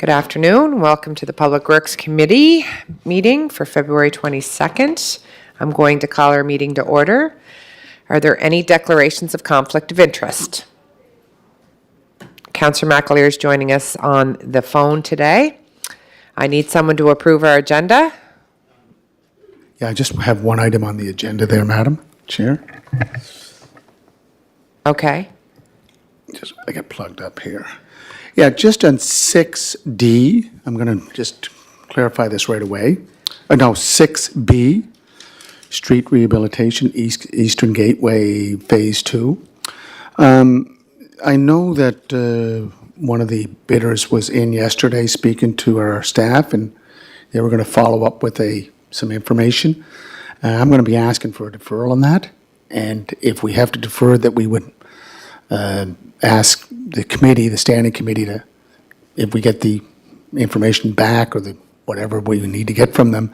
Good afternoon. Welcome to the Public Works Committee meeting for February 22nd. I'm going to call our meeting to order. Are there any declarations of conflict of interest? Councillor McAleer is joining us on the phone today. I need someone to approve our agenda. Yeah, I just have one item on the agenda there, Madam Chair. Okay. I get plugged up here. Yeah, just on 6D, I'm going to just clarify this right away. No, 6B, Street Rehabilitation, Eastern Gateway Phase 2. I know that one of the bidders was in yesterday speaking to our staff, and they were going to follow up with some information. I'm going to be asking for a deferral on that, and if we have to defer, that we would ask the committee, the standing committee, to, if we get the information back or whatever we need to get from them,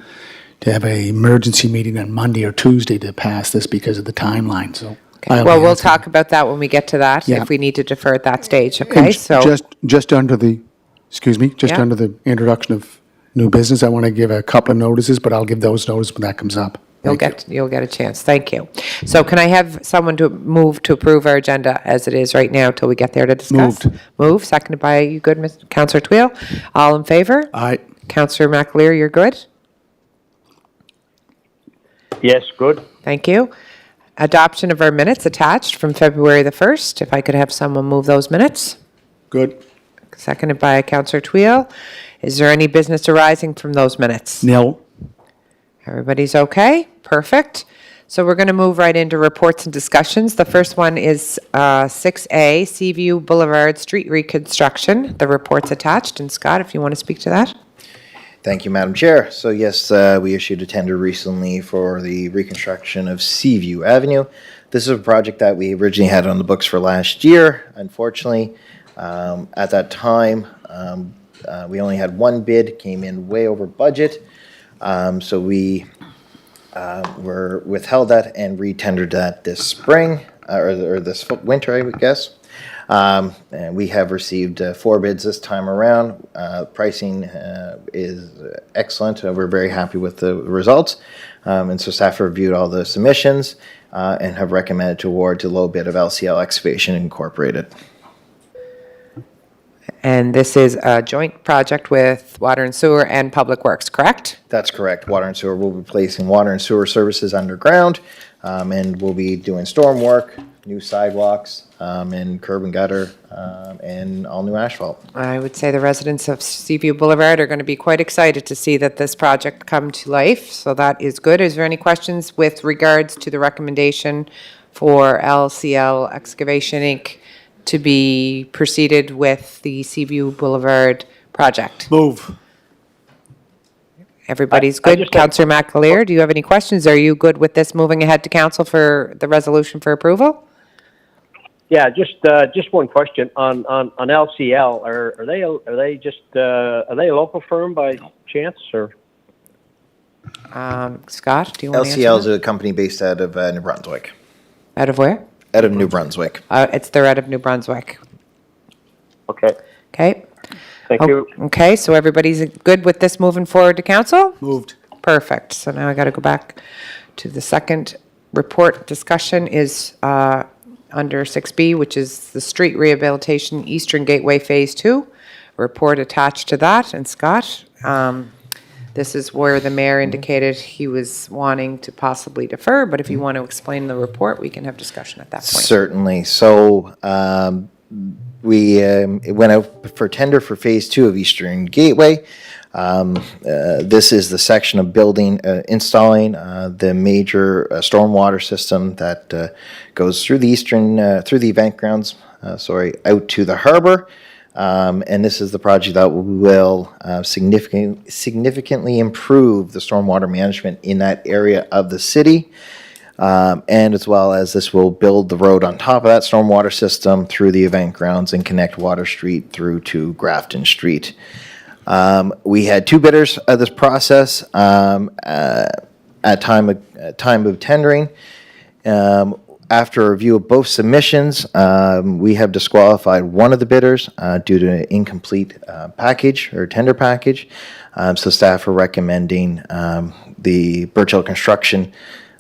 to have an emergency meeting on Monday or Tuesday to pass this because of the timeline. So, Okay. Well, we'll talk about that when we get to that, if we need to defer at that stage. Okay, and so just under the, excuse me, just Yeah. under the introduction of new business, I want to give a couple of notices, but I'll give those notices when that comes up. you'll get a chance. Thank you. So can I have someone to move to approve our agenda as it is right now till we get there to discuss? Move, seconded by you good, Councillor Tweel. All in favor? Aye. Councillor McAleer, you're good? Yes, good. Thank you. Adoption of our minutes attached from February the 1st. If I could have someone move those minutes. Good. Seconded by Councillor Tweel. Is there any business arising from those minutes? Nil. Everybody's okay? Perfect. So we're going to move right into reports and discussions. The first one is 6A, Seaview Boulevard Street Reconstruction. The report's attached. And Scott, if you want to speak to that. Thank you, Madam Chair. So yes, we issued a tender recently for the reconstruction of Seaview Avenue. This is a project that we originally had on the books for last year. Unfortunately, at that time, we only had one bid, came in way over budget. So we were withheld that and re-tendered that this spring, or this winter, I would guess. And we have received 4 bids this time around. Pricing is excellent. We're very happy with the results. And so staff reviewed all the submissions and have recommended to award to low bid of LCL Excavation Incorporated. And this is a joint project with Water and Sewer and Public Works, correct? That's correct. Water and Sewer will be placing water and sewer services underground, and we'll be doing storm work, new sidewalks, and curb and gutter, and all new asphalt. I would say the residents of Seaview Boulevard are going to be quite excited to see that this project come to life, so that is good. Is there any questions with regards to the recommendation for LCL Excavation Inc. to be proceeded with the Seaview Boulevard project? Move. Everybody's I good? just Councillor McAleer, do you have any questions? Are you good with this moving ahead to council for the resolution for approval? Yeah, just one question on LCL. Are they a local firm by chance or? Scott, do you want to answer LCL is that? a company based out of New Brunswick. Out of where? Out of New Brunswick. They're out of New Brunswick. Okay, Okay. thank you. Okay, so everybody's good with this moving forward to council? Moved. Perfect. So now I got to go back to the second report discussion is under 6B, which is the street rehabilitation Eastern Gateway Phase 2. Report attached to that. And Scott, this is where the mayor indicated he was wanting to possibly defer, but if you want to explain the report, we can have discussion at that point. Certainly. So we went out for tender for Phase 2 of Eastern Gateway. This is the section of building, installing the major stormwater system that goes through the through the event grounds, out to the harbor. And this is the project that will significantly improve the stormwater management in that area of the city. And as well as this will build the road on top of that stormwater system through the event grounds and connect Water Street through to Grafton Street. We had 2 bidders of this process at time of tendering. After a review of both submissions, we have disqualified one of the bidders due to an incomplete package or tender package. So staff are recommending the Birch Hill Construction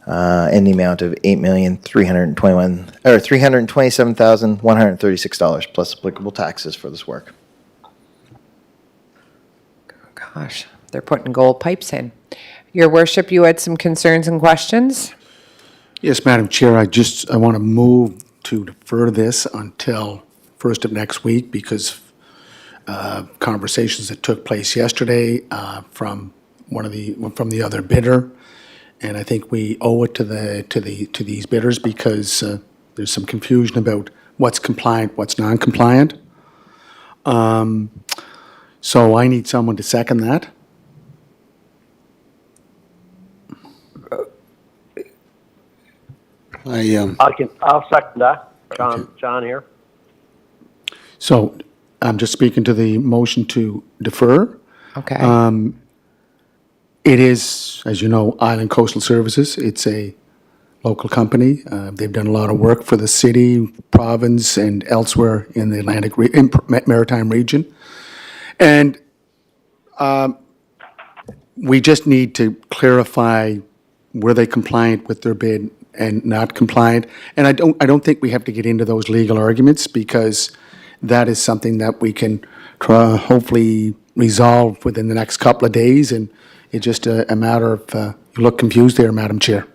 in the amount of $327,136 plus applicable taxes for this work. Gosh, they're putting gold pipes in. Your worship, you had some concerns and questions? Yes, Madam Chair, I want to move to defer this until first of next week because conversations that took place yesterday from the other bidder, and I think we owe it to these bidders because there's some confusion about what's compliant, what's non-compliant. So I need someone to second that. I'll second that. John here. So I'm just speaking to the motion to defer. Okay. It is, as you know, Island Coastal Services. It's a local company. They've done a lot of work for the city, province, and elsewhere in the Maritime region. And we just need to clarify, were they compliant with their bid and not compliant? And I don't think we have to get into those legal arguments because that is something that we can hopefully resolve within the next couple of days. And it's just a matter of, you look confused there, Madam Chair.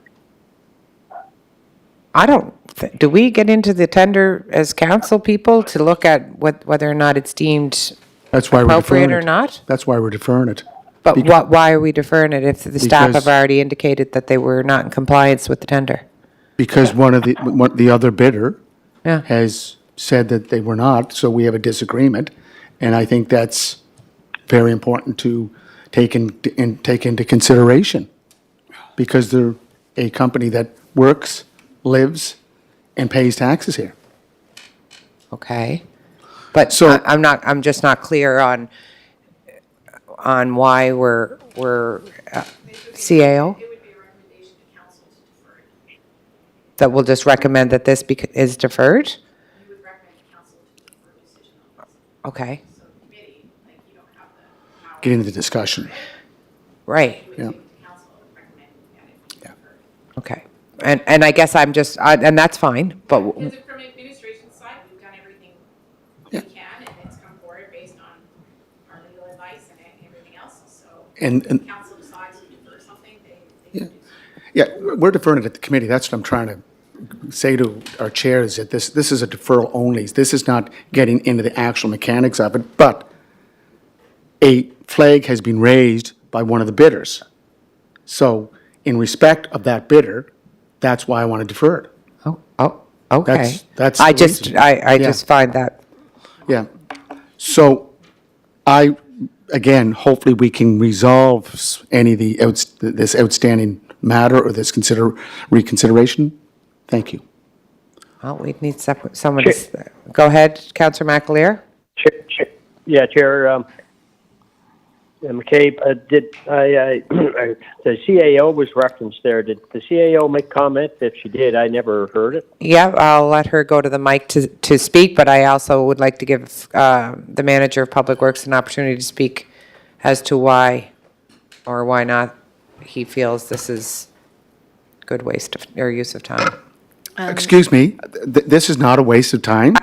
Do we get into the tender as council people to look at whether or not it's deemed That's why we're appropriate deferring or it. not? That's why we're deferring it. But why are we deferring it if the staff have Because- already indicated that they were not in compliance with the tender? Because one of the other bidder Yeah. has said that they were not, so we have a disagreement. And I think that's very important to take into consideration because they're a company that works, lives, and pays taxes here. Okay. But So- I'm just not clear on why we're CAO? It would be a recommendation to council to defer it. That we'll just recommend that this is deferred? You would recommend council to defer decision on this. Okay, So committee, like you don't have the power. Get into the discussion. right, You would Yeah. take it to council and recommend that it be Yeah. deferred. okay. And I guess and that's fine, but, Because from administration side, we've done everything we Yeah. can and it's come forward based on our legal advice and everything else. So And if council decides to defer something, they can do so. yeah, we're deferring it at the committee. That's what I'm trying to say to our chair is that this is a deferral only. This is not getting into the actual mechanics of it, but a flag has been raised by one of the bidders. So in respect of that bidder, that's why I want to defer it. okay. That's I the just, reason. I Yeah. just find that, Yeah. So again, hopefully we can resolve any of this outstanding matter or this reconsideration. Thank you. well, we'd need someone to, go ahead, Councillor McAleer? Chair, McCabe, the CAO was referenced there. Did the CAO make comment? If she did, I never heard it. Yeah, I'll let her go to the mic to speak, but I also would like to give the manager of Public Works an opportunity to speak as to why or why not he feels this is good waste of, or use of time. Excuse me, this is not a waste of time.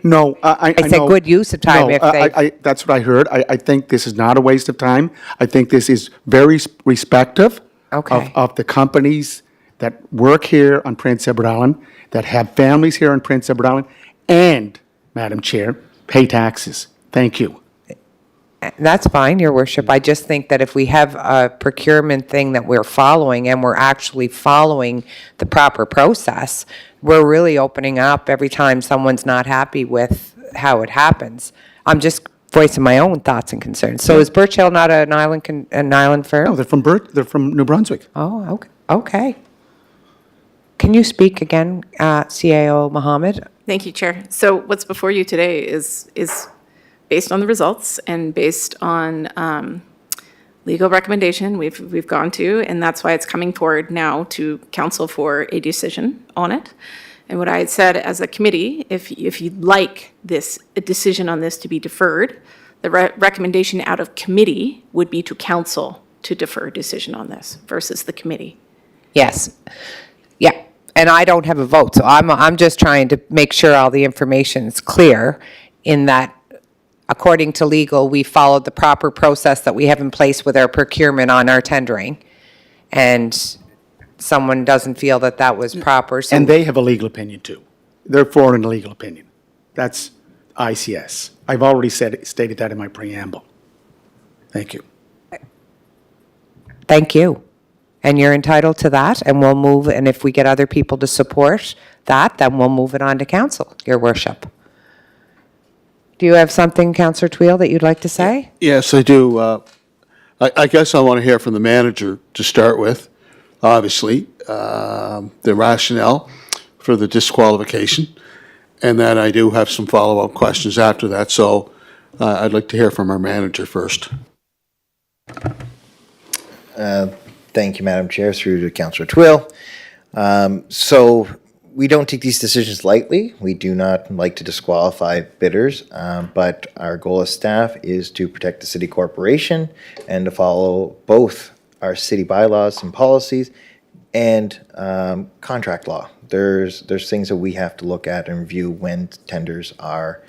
No, I I said know. good use of time No, if they- that's what I heard. I think this is not a waste of time. I think this is very respective Okay. of the companies that work here on Prince Edward Island, that have families here on Prince Edward Island, and, Madam Chair, pay taxes. Thank you. That's fine, Your Worship. I just think that if we have a procurement thing that we're following and we're actually following the proper process, we're really opening up every time someone's not happy with how it happens. I'm just voicing my own thoughts and concerns. So is Birch Hill not an island No, firm? they're from New Brunswick. Oh, okay. Can you speak again, CAO Mohammed? Thank you, Chair. So what's before you today is based on the results and based on legal recommendation we've gone to, and that's why it's coming forward now to council for a decision on it. And what I had said as a committee, if you'd like a decision on this to be deferred, the recommendation out of committee would be to council to defer decision on this versus the committee. Yes. Yeah. And I don't have a vote, so I'm just trying to make sure all the information is clear in that, according to legal, we followed the proper process that we have in place with our procurement on our tendering. And someone doesn't feel that that was proper, so. And they have a legal opinion too. They're for a legal opinion. That's ICS. I've already stated that in my preamble. Thank you. Thank you. And you're entitled to that, and we'll move, and if we get other people to support that, then we'll move it on to council, your worship. Do you have something, Councillor Twill, that you'd like to say? Yes, I do. I guess I want to hear from the manager to start with, obviously, the rationale for the disqualification, and then I do have some follow-up questions after that, so I'd like to hear from our manager first. Thank you, Madam Chair, through to Councillor Twill. So we don't take these decisions lightly. We do not like to disqualify bidders, but our goal as staff is to protect the city corporation and to follow both our city bylaws and policies and contract law. There's things that we have to look at and review when tenders are,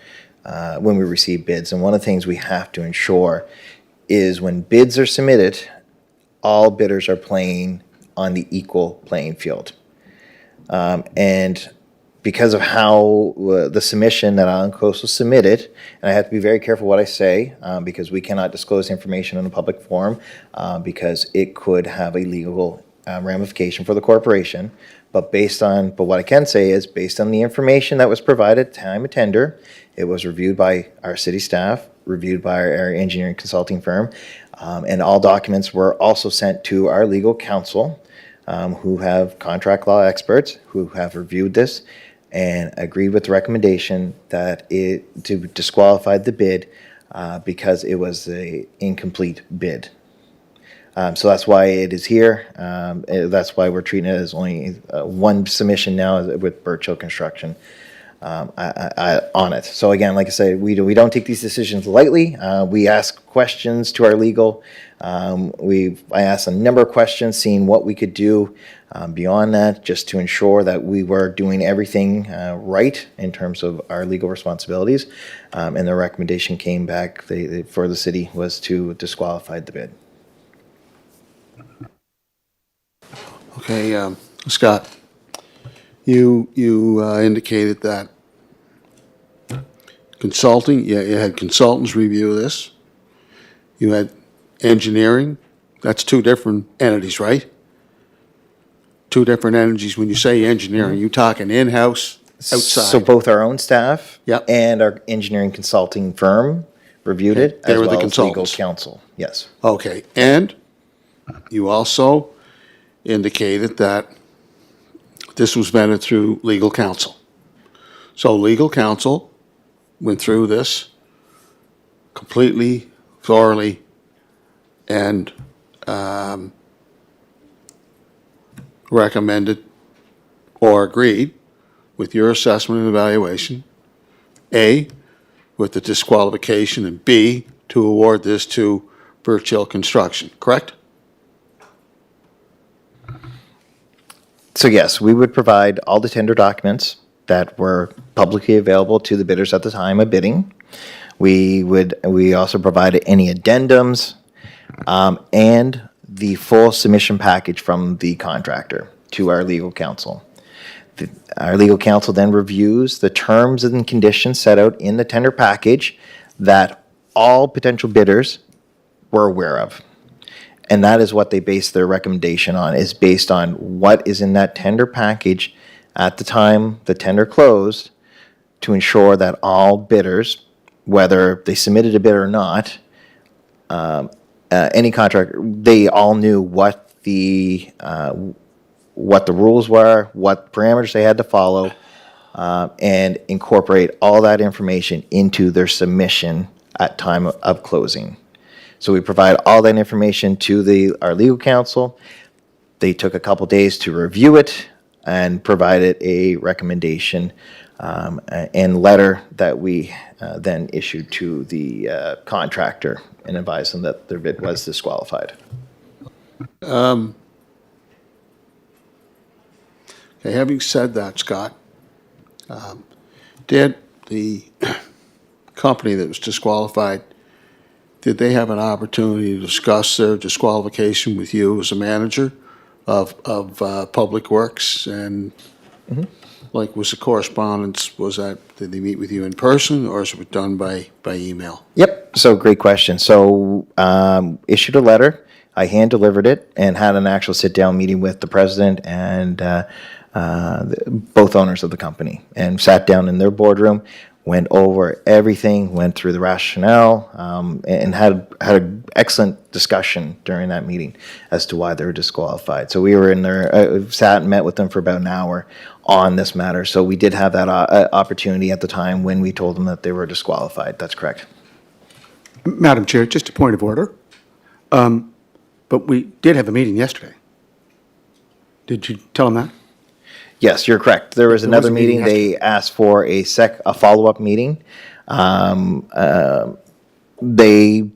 when we receive bids. And one of the things we have to ensure is when bids are submitted, all bidders are playing on the equal playing field. And because of how the submission that Island Coastal submitted, and I have to be very careful what I say, because we cannot disclose information in a public forum, because it could have a legal ramification for the corporation. But what I can say is, based on the information that was provided at the time of tender, it was reviewed by our city staff, reviewed by our area engineering consulting firm, and all documents were also sent to our legal counsel, who have contract law experts who have reviewed this and agreed with the recommendation that to disqualify the bid because it was an incomplete bid. So that's why it is here. That's why we're treating it as only one submission now with Birch Hill Construction on it. So again, like I said, we don't take these decisions lightly. We ask questions to our legal. I asked a number of questions, seeing what we could do beyond that, just to ensure that we were doing everything right in terms of our legal responsibilities. And the recommendation came back for the city was to disqualify the bid. Okay, Scott, you indicated that consulting, you had consultants review this. You had engineering. That's two different entities, right? Two different entities. When you say engineering, you talking in-house, outside? So both our own staff Yep. and our engineering consulting firm reviewed it, They as were the well as legal consultants. counsel. Yes. Okay, and you also indicated that this was vetted through legal counsel. So legal counsel went through this completely, thoroughly, and recommended or agreed with your assessment and evaluation, A, with the disqualification, and B, to award this to Birch Hill Construction, correct? So yes, we would provide all the tender documents that were publicly available to the bidders at the time of bidding. We also provided any addendums, and the full submission package from the contractor to our legal counsel. Our legal counsel then reviews the terms and conditions set out in the tender package that all potential bidders were aware of. And that is what they base their recommendation on, is based on what is in that tender package at the time the tender closed, to ensure that all bidders, whether they submitted a bid or not, any contract, they all knew what the rules were, what parameters they had to follow, and incorporate all that information into their submission at time of closing. So we provide all that information to our legal counsel. They took a couple days to review it, and provided a recommendation and letter that we then issued to the contractor and advised them that their bid was disqualified. Okay, having said that, Scott, did the company that was disqualified, did they have an opportunity to discuss their disqualification with you as a manager of Public Works? And like, was the correspondence, did they meet with you in person, or is it done by email? Yep. So great question. So issued a letter. I hand delivered it and had an actual sit down meeting with the president and both owners of the company, and sat down in their boardroom, went over everything, went through the rationale, and had an excellent discussion during that meeting as to why they were disqualified. So we were in there, sat and met with them for about an hour on this matter. So we did have that opportunity at the time when we told them that they were disqualified. That's correct. Madam Chair, just a point of order. But we did have a meeting yesterday. Did you tell them that? Yes, you're correct. There was There was another a meeting meeting. They asked for a follow-up meeting. They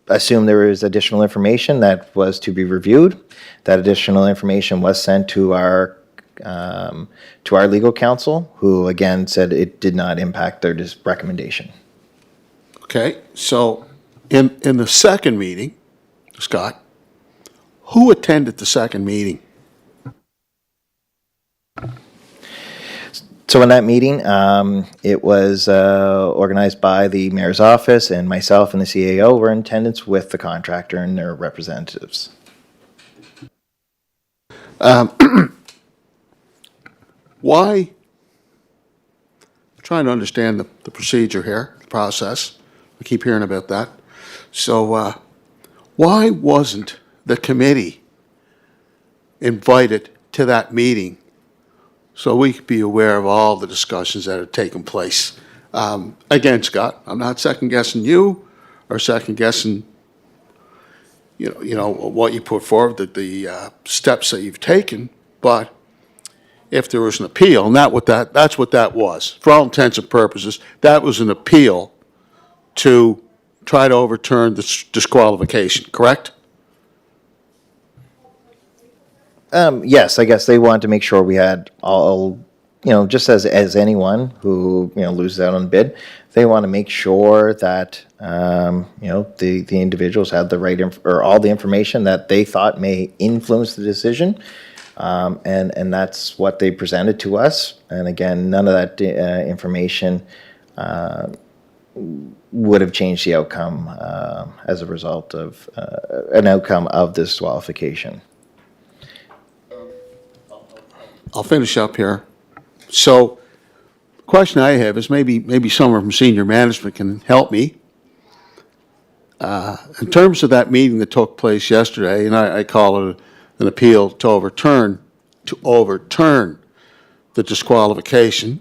assumed there was additional information that was to be reviewed. That additional information was sent to our legal counsel, who again said it did not impact their recommendation. Okay, so in the second meeting, Scott, who attended the second meeting? So in that meeting, it was organized by the mayor's office, and myself and the CAO were in attendance with the contractor and their representatives. Why, I'm trying to understand the procedure here, the process. I keep hearing about that. So why wasn't the committee invited to that meeting so we could be aware of all the discussions that had taken place? Again, Scott, I'm not second guessing you or second guessing, you know what you put forward, the steps that you've taken, but if there was an appeal, and that's what that was. For all intents and purposes, that was an appeal to try to overturn the disqualification, correct? Yes, I guess they wanted to make sure we had all, just as anyone who, loses out on a bid, they want to make sure that, the individuals had the right, or all the information that they thought may influence the decision. And that's what they presented to us. And again, none of that information would have changed the outcome as a result of an outcome of this disqualification. I'll finish up here. So, the question I have is maybe someone from senior management can help me. In terms of that meeting that took place yesterday, and I call it an appeal to overturn the disqualification.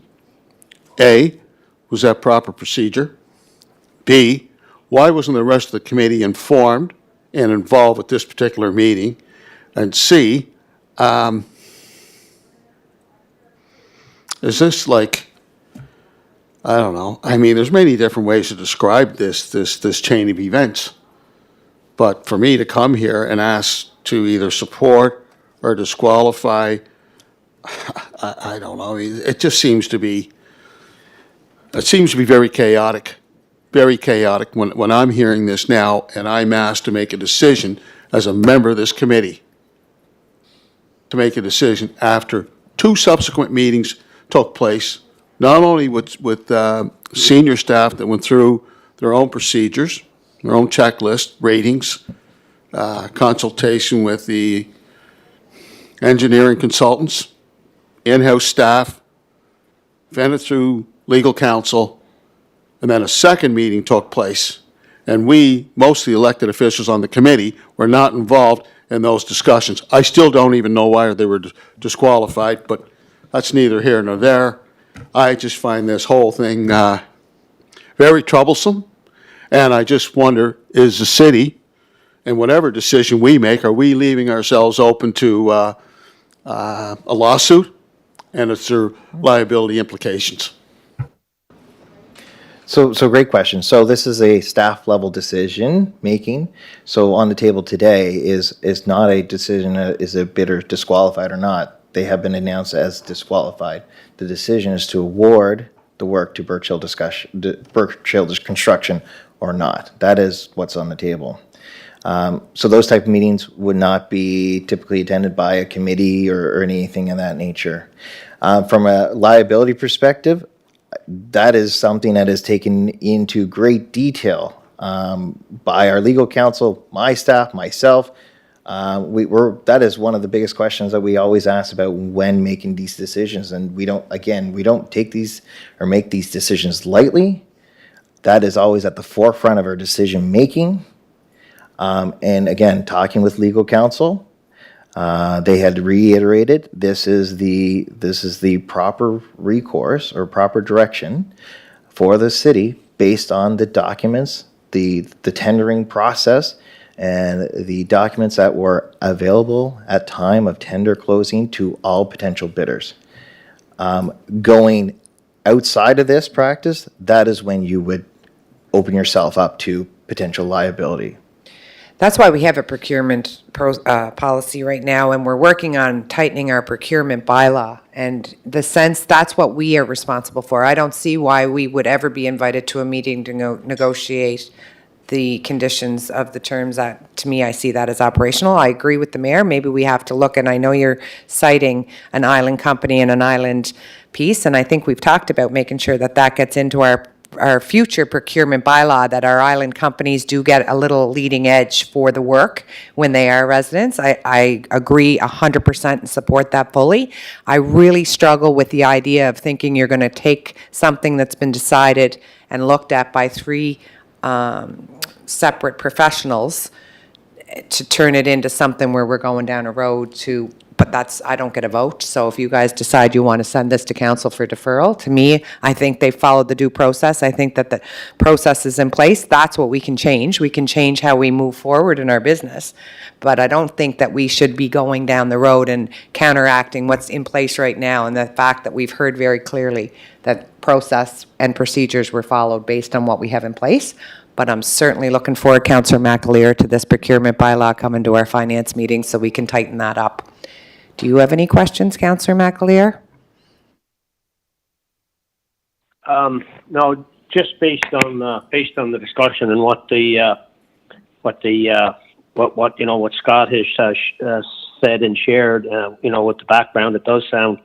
A, was that proper procedure? B, why wasn't the rest of the committee informed and involved with this particular meeting? And C, is this like, I don't know. I mean, there's many different ways to describe this chain of events. But for me to come here and ask to either support or disqualify, I don't know. It just seems to be, very chaotic. Very chaotic when I'm hearing this now and I'm asked to make a decision as a member of this committee, to make a decision after two subsequent meetings took place, not only with senior staff that went through their own procedures, their own checklist, ratings, consultation with the engineering consultants, in-house staff, vetted through legal counsel, and then a second meeting took place. And we, most of the elected officials on the committee, were not involved in those discussions. I still don't even know why they were disqualified, but that's neither here nor there. I just find this whole thing very troublesome, and I just wonder, is the city, and whatever decision we make, are we leaving ourselves open to a lawsuit, and it's their liability implications. So great question. So this is a staff level decision making. So on the table today is not a decision, is a bidder disqualified or not. They have been announced as disqualified. The decision is to award the work to Birch Hill Construction or not. That is what's on the table. So those type of meetings would not be typically attended by a committee or anything of that nature. From a liability perspective, that is something that is taken into great detail by our legal counsel, my staff, myself. That is one of the biggest questions that we always ask about when making these decisions. And we don't take these or make these decisions lightly. That is always at the forefront of our decision making. And again, talking with legal counsel, they had reiterated this is the proper recourse or proper direction for the city based on the documents, the tendering process, and the documents that were available at time of tender closing to all potential bidders. Going outside of this practice, that is when you would open yourself up to potential liability. That's why we have a procurement policy right now, and we're working on tightening our procurement bylaw. And the sense, that's what we are responsible for. I don't see why we would ever be invited to a meeting to negotiate the conditions of the terms. That, to me, I see that as operational. I agree with the mayor. Maybe we have to look, and I know you're citing an island company and an island piece, and I think we've talked about making sure that that gets into our future procurement bylaw, that our island companies do get a little leading edge for the work when they are residents. I agree 100% and support that fully. I really struggle with the idea of thinking you're going to take something that's been decided and looked at by three separate professionals to turn it into something where we're going down a road to, but that's, I don't get a vote. So if you guys decide you want to send this to council for deferral, to me, I think they followed the due process. I think that the process is in place. That's what we can change. We can change how we move forward in our business. But I don't think that we should be going down the road and counteracting what's in place right now, and the fact that we've heard very clearly that process and procedures were followed based on what we have in place. But I'm certainly looking forward, Councillor McAleer, to this procurement bylaw coming to our finance meeting so we can tighten that up. Do you have any questions, Councillor McAleer? No, just based on the discussion and what Scott has said and shared, with the background, it does sound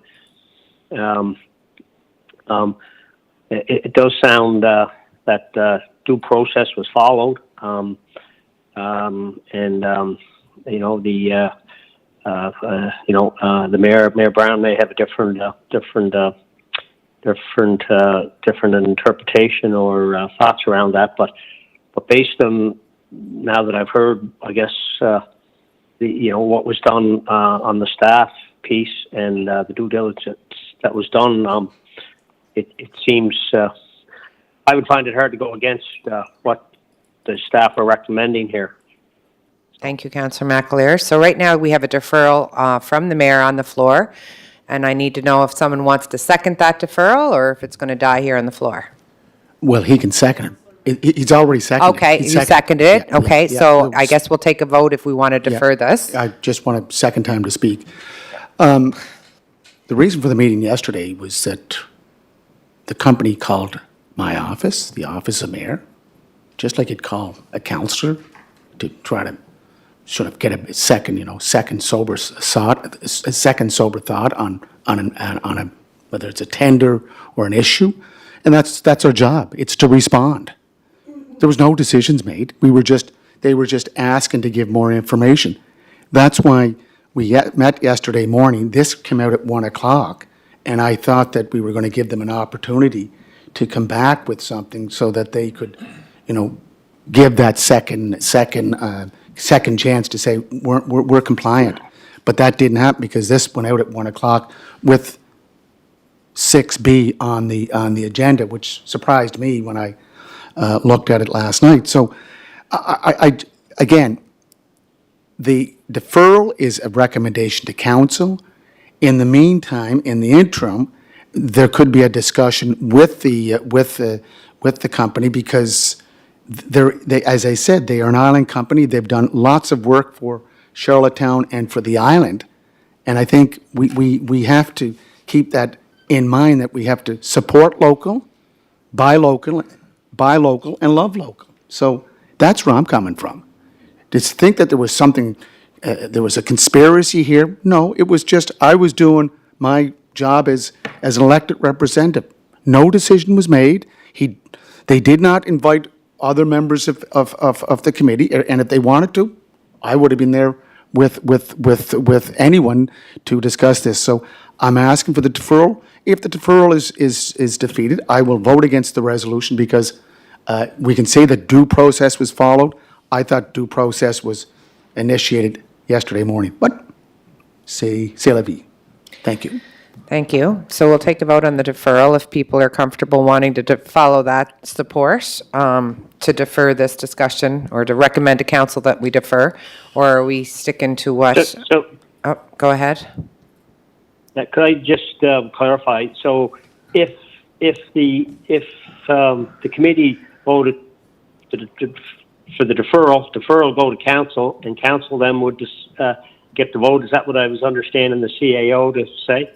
that due process was followed, the Mayor Brown may have a different interpretation or thoughts around that, but based on now that I've heard, I guess what was done on the staff piece and the due diligence that was done, it seems I would find it hard to go against what the staff are recommending here. Thank you, Councillor McAleer. So right now, we have a deferral from the mayor on the floor, and I need to know if someone wants to second that deferral or if it's going to die here on the floor. Well, he can second it. He's already seconded. Okay, He you seconded it? Yeah, Okay, yeah, so it I was- guess we'll take a vote if we want to yeah. defer this. I just want a second time to speak. The reason for the meeting yesterday was that the company called my office, the office of mayor, just like it'd call a councillor to try to sort of get a second sober thought on a whether it's a tender or an issue, and that's our job. It's to respond. There was no decisions made. They were just asking to give more information. That's why we met yesterday morning. This came out at 1:00, and I thought that we were going to give them an opportunity to come back with something so that they could, give that second chance to say we're compliant. But that didn't happen because this went out at 1:00 with 6B on the agenda, which surprised me when I looked at it last night. So again, the deferral is a recommendation to council, In the meantime, in the interim, there could be a discussion with the company because as I said, they are an island company. They've done lots of work for Charlottetown and for the island. And I think we have to keep that in mind, that we have to support local, buy local, and love local. So that's where I'm coming from. To think that there was something, there was a conspiracy here, no, it was just, I was doing my job as an elected representative. No decision was made. They did not invite other members of the committee, and if they wanted to, I would have been there with anyone to discuss this. So I'm asking for the deferral. If the deferral is defeated, I will vote against the resolution because we can say that due process was followed. I thought due process was initiated yesterday morning, but c'est la vie. Thank you. Thank you. So we'll take a vote on the deferral if people are comfortable wanting to follow that support, to defer this discussion or to recommend to council that we defer, or are we sticking to what? So Oh, go ahead. could I just clarify? So if the committee voted for the deferral go to council, and council then would just get the vote. Is that what I was understanding the CAO to say?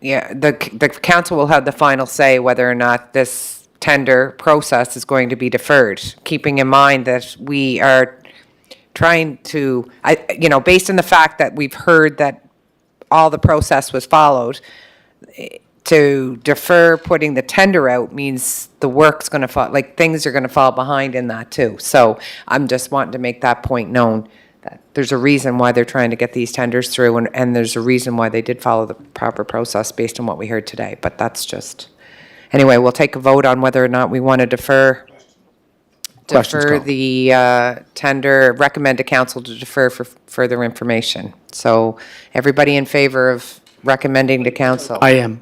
Yeah, the council will have the final say whether or not this tender process is going to be deferred, keeping in mind that we are trying to, based on the fact that we've heard that all the process was followed, to defer putting the tender out means the work's going to fall, like things are going to fall behind in that too. So I'm just wanting to make that point known, that there's a reason why they're trying to get these tenders through, and there's a reason why they did follow the proper process based on what we heard today. But that's just, anyway, we'll take a vote on whether or not we want to defer called. the tender, recommend to council to defer for further information. So everybody in favor of recommending to council? I am.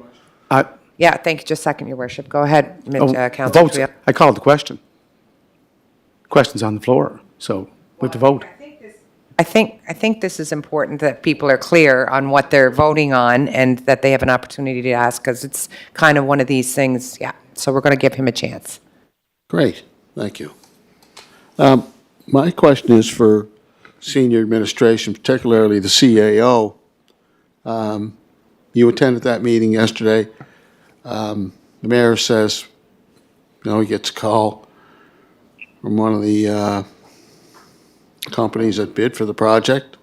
Yeah, thank you. Just a second, Your Worship. Go ahead, Councillor Votes. Trio. I called the question. Question's on the floor, so we have to vote. I think this is important that people are clear on what they're voting on and that they have an opportunity to ask, because it's kind of one of these things, yeah. So we're going to give him a chance. Great, thank you. My question is for senior administration, particularly the CAO. You attended that meeting yesterday. The mayor says, he gets a call from one of the companies that bid for the project.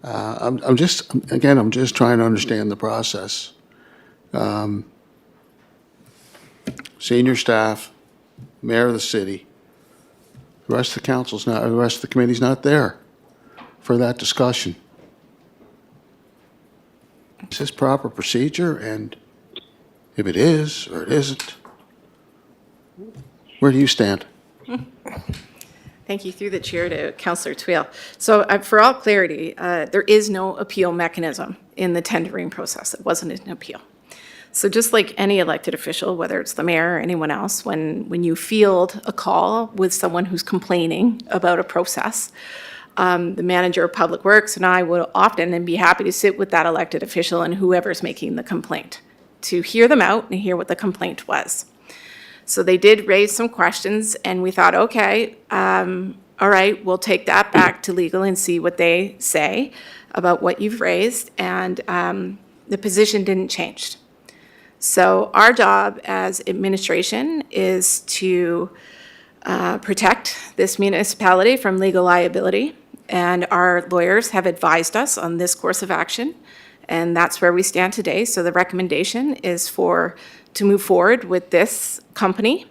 I'm just trying to understand the process. Senior staff, mayor of the city, the rest of the committee's not there for that discussion. Is this proper procedure? And if it is or it isn't, where do you stand? Thank you. Through the chair to Councillor Twill. So for all clarity, there is no appeal mechanism in the tendering process. It wasn't an appeal. So just like any elected official, whether it's the mayor or anyone else, when you field a call with someone who's complaining about a process, the manager of Public Works and I will often be happy to sit with that elected official and whoever's making the complaint to hear them out and hear what the complaint was. So they did raise some questions, and we thought, okay, all right, we'll take that back to legal and see what they say about what you've raised, and the position didn't change. So our job as administration is to protect this municipality from legal liability, and our lawyers have advised us on this course of action, and that's where we stand today. So the recommendation is to move forward with this company,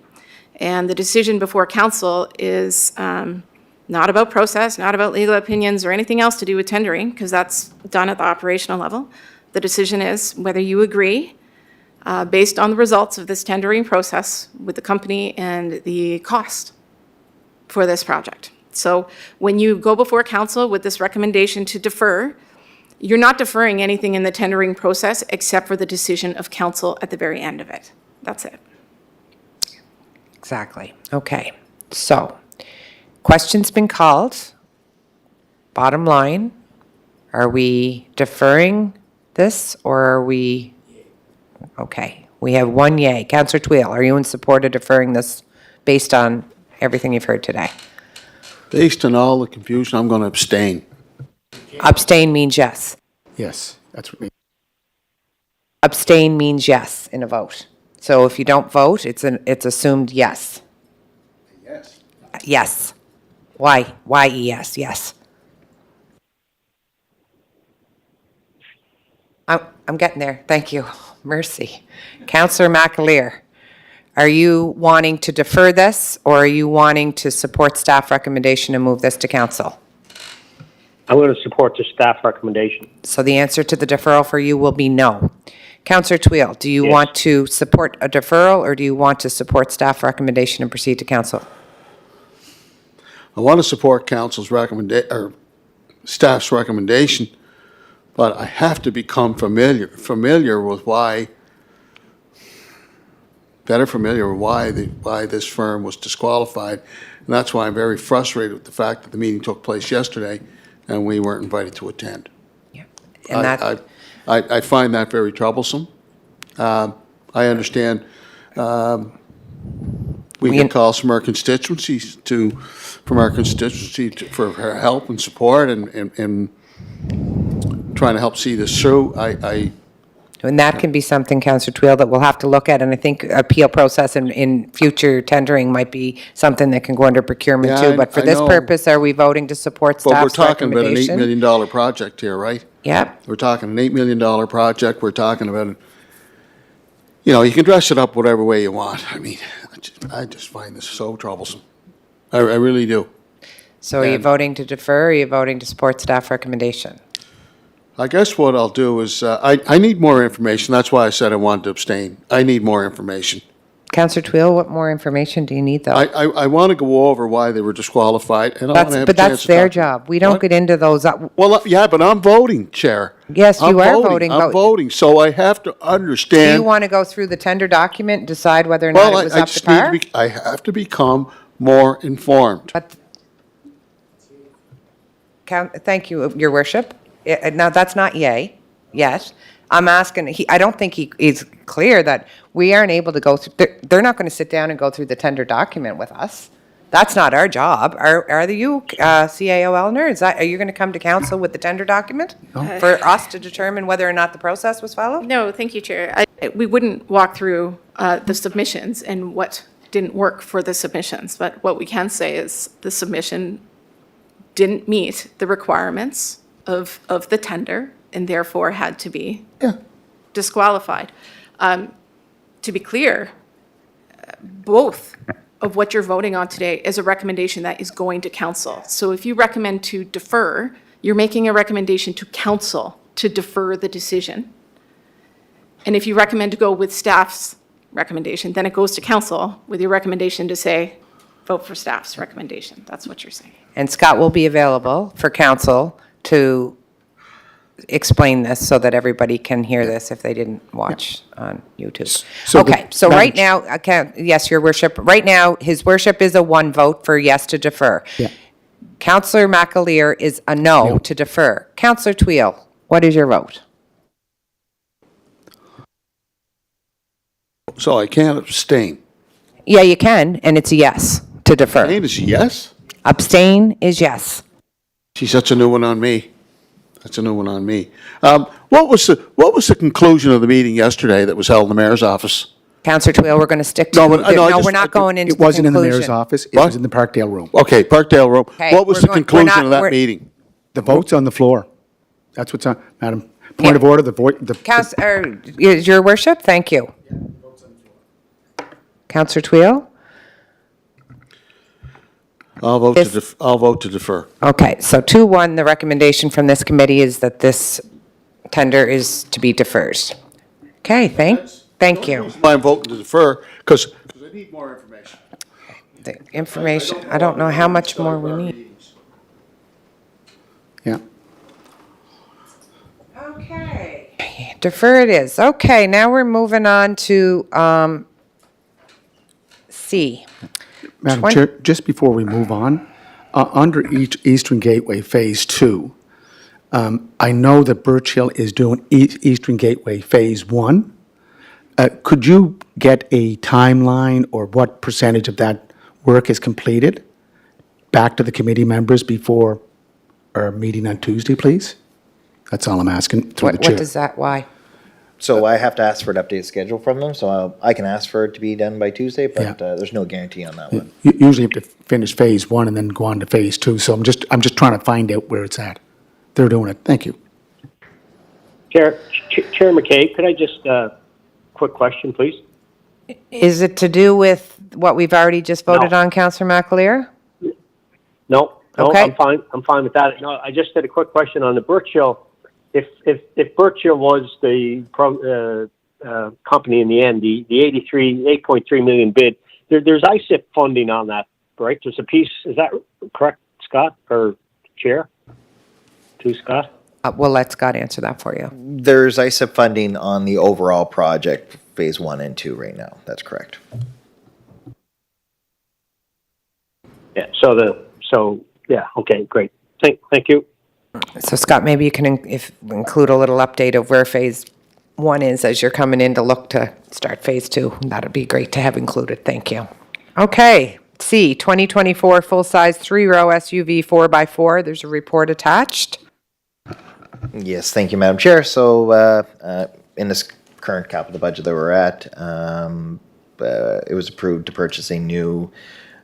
and the decision before council is not about process, not about legal opinions or anything else to do with tendering, because that's done at the operational level. The decision is whether you agree, based on the results of this tendering process with the company and the cost for this project. So when you go before council with this recommendation to defer, you're not deferring anything in the tendering process except for the decision of council at the very end of it. That's it. Exactly. Okay. So, question's been called. Bottom line, are we deferring this, or are we? Okay, we have one yay. Counselor Twill, are you in support of deferring this based on everything you've heard today? Based on all the confusion, I'm going to abstain. Abstain means yes. Yes, that's what we, Abstain means yes in a vote. So if you don't vote, it's assumed yes. Yes. Yes. Why? Why yes? Yes. I'm getting there. Thank you. Mercy. Counselor McAleer, are you wanting to defer this, or are you wanting to support staff recommendation and move this to council? I'm going to support the staff recommendation. So the answer to the deferral for you will be no. Counselor Twill, do you Yes. want to support a deferral, or do you want to support staff recommendation and proceed to council? I want to support council's or staff's recommendation, but I have to become familiar with why this firm was disqualified. And that's why I'm very frustrated with the fact that the meeting took place yesterday and we weren't invited to attend. And that, I find that very troublesome. I understand we get calls from our constituencies for her help and support and trying to help see this through. and that can be something, Counselor Twill, that we'll have to look at, and I think appeal process in future tendering might be something that can go under procurement Yeah, too. But for I this know. purpose, are we voting to support But we're staff's talking about an $8 recommendation? million project here, right? Yep. We're talking an $8 million project. We're talking about, you can dress it up whatever way you want. I mean, I just find this so troublesome. I really do. So are you And- voting to defer, or are you voting to support staff recommendation? I guess what I'll do is, I need more information. That's why I said I wanted to abstain. I need more information. Counselor Twill, what more information do you need, though? I want to go over why they were disqualified, and I want to have a But chance that's to their talk- job. We don't What? get into those. Well, yeah, but I'm voting, Chair. Yes, you I'm are voting, I'm but- voting, so I have to Do understand. you want to go through the tender document and decide whether or not Well, it was I up to just need to par? be, I have to become more informed. But, thank you, Your Worship. Now, that's not yay, yet. I'm asking, I don't think he's clear that we aren't able to go through, they're not going to sit down and go through the tender document with us. That's not our job. Are you, CAO Eleanor? Are you going to come to council with the tender document? For us to determine whether or not the process was followed? No, thank you, Chair. We wouldn't walk through the submissions and what didn't work for the submissions, but what we can say is the submission didn't meet the requirements of the tender and therefore had to be disqualified. To be clear, both of what you're voting on today is a recommendation that is going to council. So if you recommend to defer, you're making a recommendation to council to defer the decision. And if you recommend to go with staff's recommendation, then it goes to council with your recommendation to say, vote for staff's recommendation. That's what you're saying. And Scott will be available for council to explain this so that everybody can hear this if they didn't watch on YouTube. So the- Okay, so Madam right now, yes, Your Worship, right now, His Worship is a one vote for yes to defer. Yeah. Councillor McAleer is a no to defer. Councillor Twill, what is your vote? So I can't abstain. Yeah, you can, and it's a yes to defer. Abstain is yes? Abstain is yes. Geez, that's a new one on me. That's a new one on me. What was the conclusion of the meeting yesterday that was held in the mayor's office? Councillor Twill, we're going to stick to, No, but- no, I no, just- we're not going into it the wasn't in the mayor's conclusion. office, it What? was in the Parkdale room. Okay, Parkdale Road. Okay, What was we're the going- we're conclusion not- of that we're- meeting? The vote's on the floor. That's what's on, Madam, point of order, Your Worship, thank you. Councillor Twill? I'll vote to defer. Okay, so 2-1, the recommendation from this committee is that this tender is to be deferred. Okay, thank you. I'm voting to defer because I need more information. The information, I don't know how much more we need. yeah. Okay. Defer it is. Okay, now we're moving on to C. Madam 20 Chair, just before we move on, under Eastern Gateway Phase 2, I know that Birch Hill is doing Eastern Gateway Phase 1. Could you get a timeline or what percentage of that work is completed back to the committee members before our meeting on Tuesday, please? That's all I'm asking through the What chair. does that, why? So I have to ask for an updated schedule from them, so I can ask for it to be done by Tuesday, but Yeah. there's no guarantee on that one. Usually you have to finish Phase 1 and then go on to Phase 2, so I'm just trying to find out where it's at. They're doing it. Thank you. Chair McKay, could I just, quick question, please? Is it to do with what we've already just voted No. on, Counselor McAleer? No, Okay. I'm fine with that. No, I just had a quick question on the Birch Hill. If Birch Hill was the company in the end, the 8.3 million bid, there's ISIP funding on that, right? There's a piece, is that correct, Scott, or Chair? To Scott? We'll let Scott answer that for you. There's ISIP funding on the overall project, phase 1 and 2 right now. That's correct. Yeah, yeah, okay, great. Thank you. So Scott, maybe you can include a little update of where Phase 1 is as you're coming in to look to start Phase 2. That'd be great to have included. Thank you. Okay, C, 2024 full-size 3-row SUV 4x4. There's a report attached. Yes, thank you, Madam Chair. So in this current capital budget that we're at, it was approved to purchase a new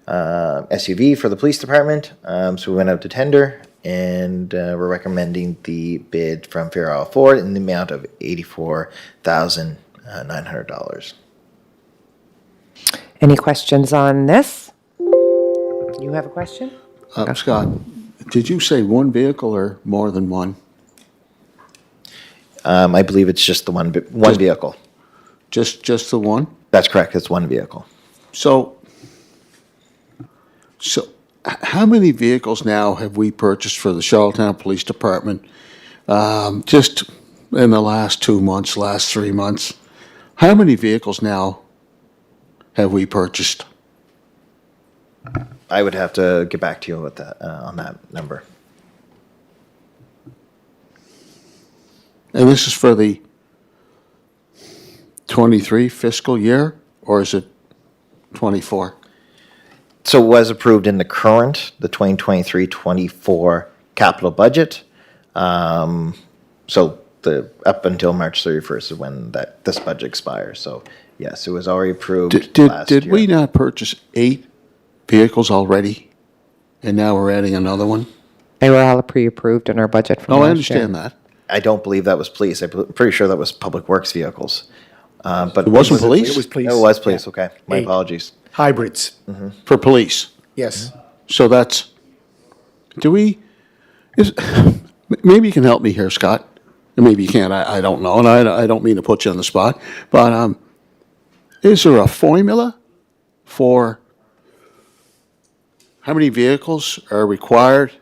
SUV for the police department. So we went out to tender, and we're recommending the bid from Fair Isle Ford in the amount of $84,900. Any questions on this? You have a question? Scott, did you say one vehicle or more than one? I believe it's just the one vehicle. Just the one? That's correct. It's one vehicle. So how many vehicles now have we purchased for the Charlottetown Police Department? Just in the last 2 months, last 3 months, how many vehicles now have we purchased? I would have to get back to you with that on that number. And this is for the 23 fiscal year, or is it 24? So it was approved in the 2023-24 capital budget. So up until March 31st is when this budget expires. So yes, it was already approved last year. Did we not purchase 8 vehicles already? And now we're adding another one? They were all pre-approved in our budget from Oh, I last year. understand that. I don't believe that was police. I'm pretty sure that was public works vehicles. But It wasn't police? It was police. It was police. Okay, my 8. apologies. Hybrids. For police? Yes. So that's, maybe you can help me here, Scott. And maybe you can't, I don't know, and I don't mean to put you on the spot. But is there a formula for how many vehicles are required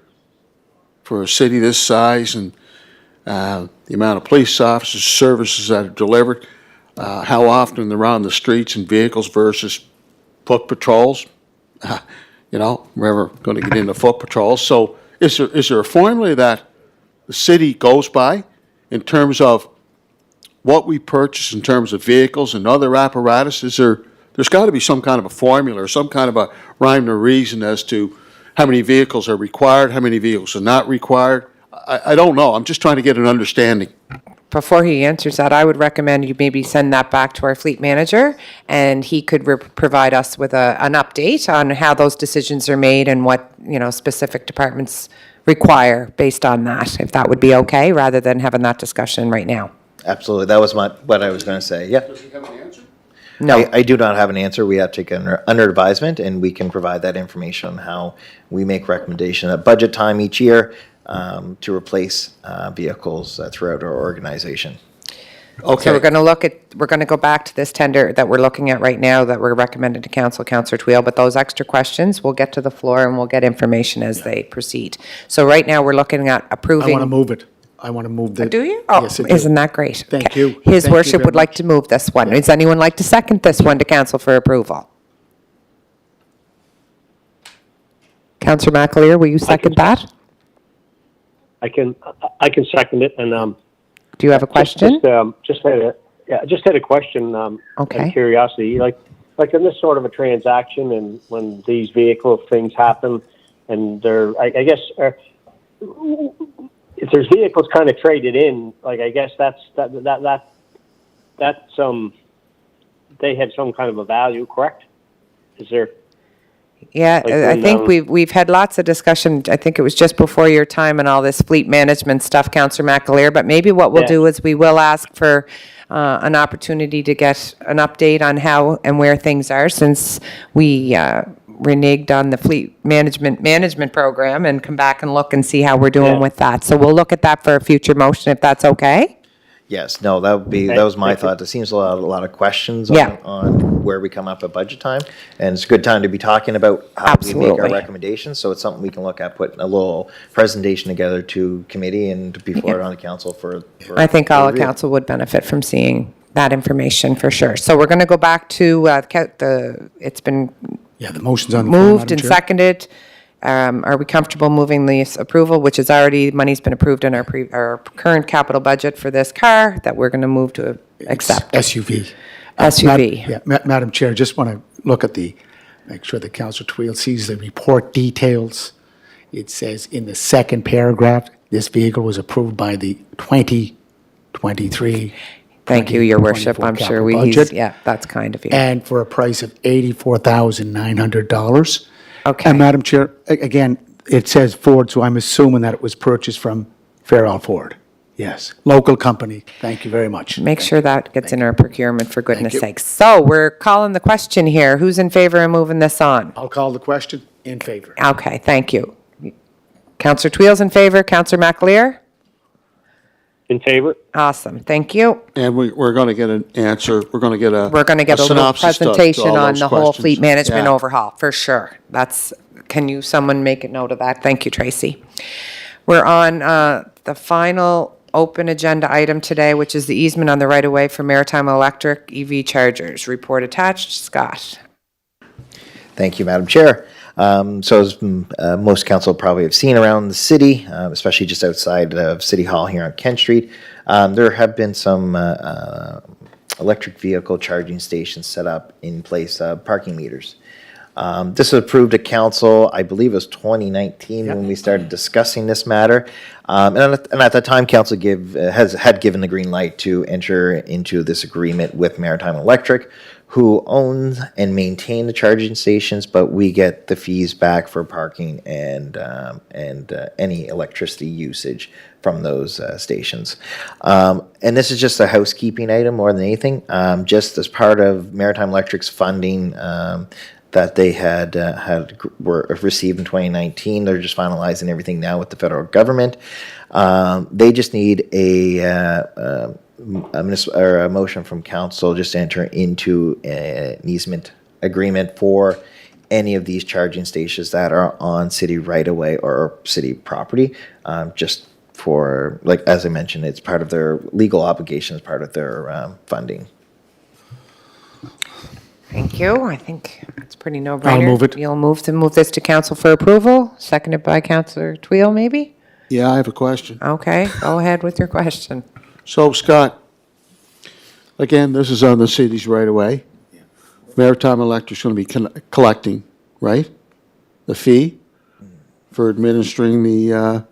for a city this size, and the amount of police officers, services that are delivered, how often they're on the streets in vehicles versus foot patrols? We're never going to get into foot patrols. So is there a formula that the city goes by in terms of what we purchase in terms of vehicles and other apparatus? There's got to be some kind of a formula or some kind of a rhyme or reason as to how many vehicles are required, how many vehicles are not required. I don't know. I'm just trying to get an understanding. Before he answers that, I would recommend you maybe send that back to our fleet manager, and he could provide us with an update on how those decisions are made and what, specific departments require based on that, if that would be okay, rather than having that discussion right now. Absolutely. That was what I was going to say. Yeah. No. I do not have an answer. We have to take it under advisement, and we can provide that information on how we make recommendation at budget time each year to replace vehicles throughout our organization. So we're going to go back to this tender that we're looking at right now that we're recommending to Council, Councillor Twill, but those extra questions, we'll get to the floor and we'll get information as they proceed. So right now, we're looking at approving. I want to move it. I want to move the. Do you? Oh, Yes, I do. isn't that great? Thank Okay. you. His Thank you worship very would like much. to move this one. Does anyone like to second this one to Council for approval? Councillor McAleer, will you second that? I can second it, and Do you have a question? just had a question. Okay. Out of curiosity, like in this sort of a transaction, and when these vehicle things happen, and I guess if there's vehicles kind of traded in, like I guess that's they have some kind of a value, correct? Is there? Yeah, Like I when, think we've had lots of discussion. I think it was just before your time and all this fleet management stuff, Councillor McAleer. But maybe what we'll Yeah. do is we will ask for an opportunity to get an update on how and where things are, since we reneged on the fleet management program, and come back and look and see how we're doing Yeah. with that. So we'll look at that for a future motion, if that's okay. Yes, no, that was my thought. There seems a lot of questions Yeah. on where we come up at budget time. And it's a good time to be talking about how we make our Absolutely. recommendations. So it's something we can look at, putting a little presentation together to committee and to be forwarded on to council for I think all of review. council would benefit from seeing that information for sure. So we're going to go back to it's been Yeah, the motion's on the floor, moved Madam and Chair. seconded. Are we comfortable moving this approval, which is already, money's been approved in our current capital budget for this car, that we're going to move to accept? SUV. SUV. Madam Chair, just want to look at make sure that Councillor Twill sees the report details. It says in the second paragraph, this vehicle was approved by the 2023. Thank you, your worship. 2024 I'm sure capital budget, that's kind of you. and for a price of $84,900. Okay. And Madam Chair, again, it says Ford, so I'm assuming that it was purchased from Fairall Ford. Yes, local company. Thank you very much. Make sure that gets in our procurement, for goodness you. sakes. So we're calling the question here. Who's in favor of moving this on? I'll call the question in favor. Okay, thank you. Councillor Tweel's in favor. Councillor McAleer? In favor? Awesome, thank you. And we're going to get an answer, we're going to get a We're going to get a little synopsis to presentation all on those the whole questions. fleet management Yeah. overhaul, for sure. Someone make a note of that? Thank you, Tracy. We're on the final open agenda item today, which is the easement on the right-of-way for Maritime Electric EV chargers. Report attached. Scott. Thank you, Madam Chair. So as most council probably have seen around the city, especially just outside of City Hall here on Kent Street, there have been some electric vehicle charging stations set up in place of parking meters. This was approved at council, I believe it was 2019 when we started discussing this matter. And at that time, council had given the green light to enter into this agreement with Maritime Electric, who owns and maintain the charging stations, but we get the fees back for parking and any electricity usage from those stations. And this is just a housekeeping item more than anything, just as part of Maritime Electric's funding that they were received in 2019. They're just finalizing everything now with the federal government. They just need a motion from council just to enter into an easement agreement for any of these charging stations that are on city right-of-way or city property. Just for, like, as I mentioned, it's part of their legal obligations, part of their funding. Thank you. I think it's pretty no-brainer. I'll move it. You'll move this to council for approval, seconded by Councillor Tweel, maybe? Yeah, I have a question. Okay, go ahead with your question. So, Scott, again, this is on the city's right away. Maritime Electric's going to be collecting, right? The fee for administering the,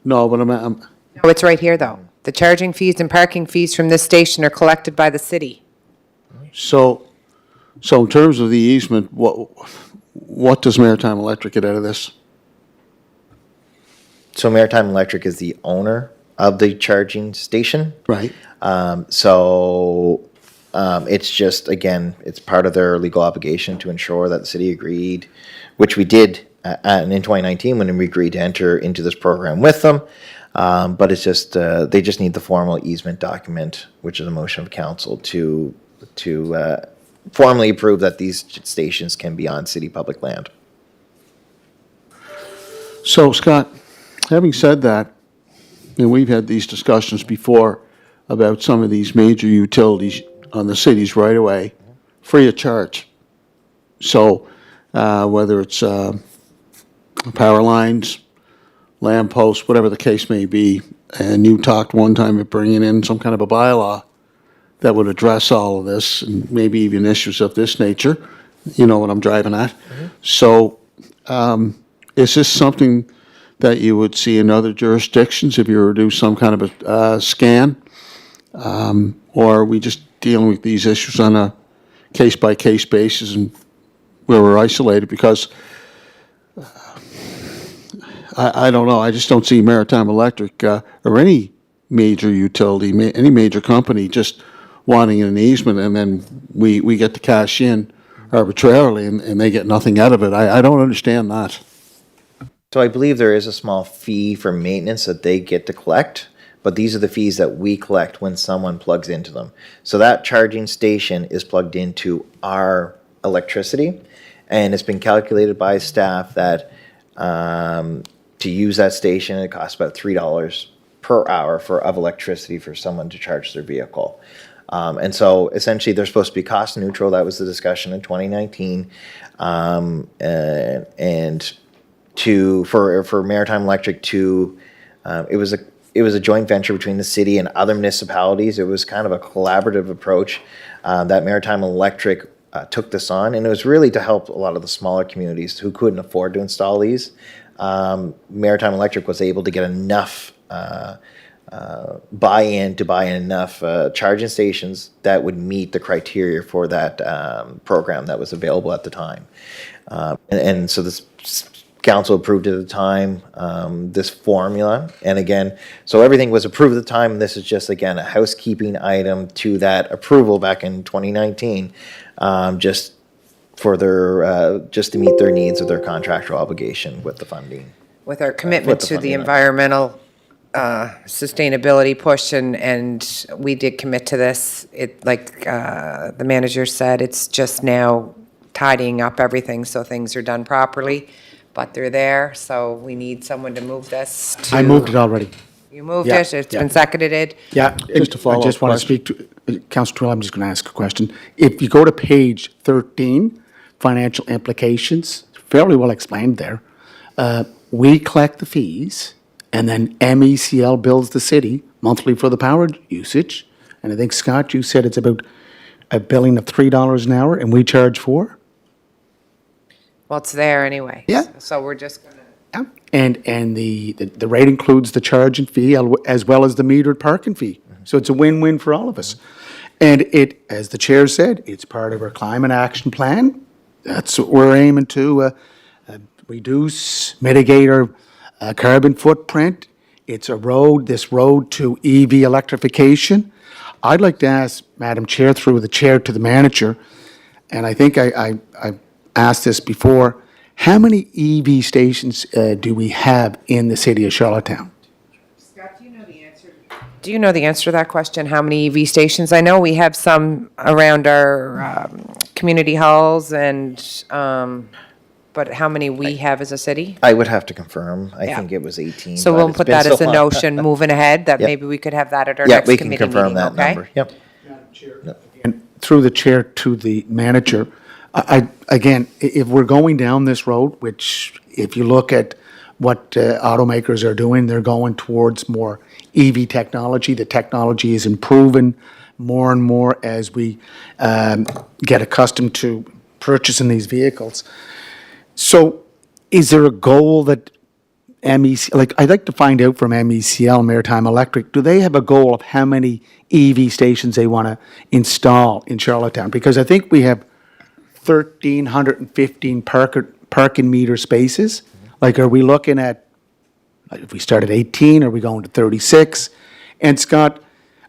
no, but I'm, Oh, it's right here, though. The charging fees and parking fees from this station are collected by the city. so in terms of the easement, what does Maritime Electric get out of this? So Maritime Electric is the owner of the charging station. Right. It's just, again, it's part of their legal obligation to ensure that the city agreed, which we did in 2019 when we agreed to enter into this program with them. But it's just, they just need the formal easement document, which is a motion of council to formally approve that these stations can be on city public land. So, Scott, having said that, and we've had these discussions before about some of these major utilities on the city's right-of-way, free of charge. So, whether it's power lines, lampposts, whatever the case may be. And you talked one time of bringing in some kind of a bylaw that would address all of this and maybe even issues of this nature. You know what I'm driving at. So, is this something that you would see in other jurisdictions if you were to do some kind of a scan? Or are we just dealing with these issues on a case-by-case basis and where we're isolated? Because I don't know, I just don't see Maritime Electric or any major utility, any major company just wanting an easement and then we get to cash in arbitrarily and they get nothing out of it. I don't understand that. So I believe there is a small fee for maintenance that they get to collect, but these are the fees that we collect when someone plugs into them. So that charging station is plugged into our electricity, and it's been calculated by staff that to use that station, it costs about $3 per hour of electricity for someone to charge their vehicle. And so essentially they're supposed to be cost neutral. That was the discussion in 2019. And for Maritime Electric to, it was a joint venture between the city and other municipalities. It was kind of a collaborative approach that Maritime Electric took this on, and it was really to help a lot of the smaller communities who couldn't afford to install these. Maritime Electric was able to get enough buy-in to buy in enough charging stations that would meet the criteria for that program that was available at the time. And so this council approved at the time this formula. And again, so everything was approved at the time. And this is just, again, a housekeeping item to that approval back in 2019, just for their, just to meet their needs of their contractual obligation with the funding. With our commitment the to the funding. environmental sustainability push, and we did commit to this, it, like the manager said, it's just now tidying up everything so things are done properly, but they're there, so we need someone to move this to. I moved it already. You moved Yeah, it, it's yeah. been seconded. Yeah. Just a follow-up I just want to question. speak to, Councillor Twill, I'm just going to ask a question. If you go to page 13, financial implications, fairly well explained there. We collect the fees, and then MECL bills the city monthly for the power usage. And I think, Scott, you said it's about a billing of $3 an hour, and we charge $4? Well, it's there anyway. Yeah. So we're just gonna. Yeah. And the rate includes the charging fee as well as the metered parking fee. So it's a win-win for all of us. And it, as the chair said, it's part of our climate action plan. That's what we're aiming to reduce, mitigate our carbon footprint. It's this road to EV electrification. I'd like to ask, Madam Chair, through the chair to the manager, and I think I asked this before, how many EV stations do we have in the city of Charlottetown? Scott, do you know the answer? Do you know the answer to that question? How many EV stations? I know we have some around our community halls and, but how many we have as a city? I would have to confirm. I Yeah. think it was 18. So but we'll it's put been that so as a long. notion moving ahead, that Yep. maybe we could have that at our Yeah, next we can committee confirm meeting, that okay? number. Yep. And through the chair to the manager, again, if we're going down this road, which if you look at what automakers are doing, they're going towards more EV technology. The technology is improving more and more as we get accustomed to purchasing these vehicles. So is there a goal that MEC, like, I'd like to find out from MECL, Maritime Electric, do they have a goal of how many EV stations they want to install in Charlottetown? Because I think we have 1,315 parking meter spaces. Like, are we looking at, like, if we start at 18, are we going to 36? And Scott,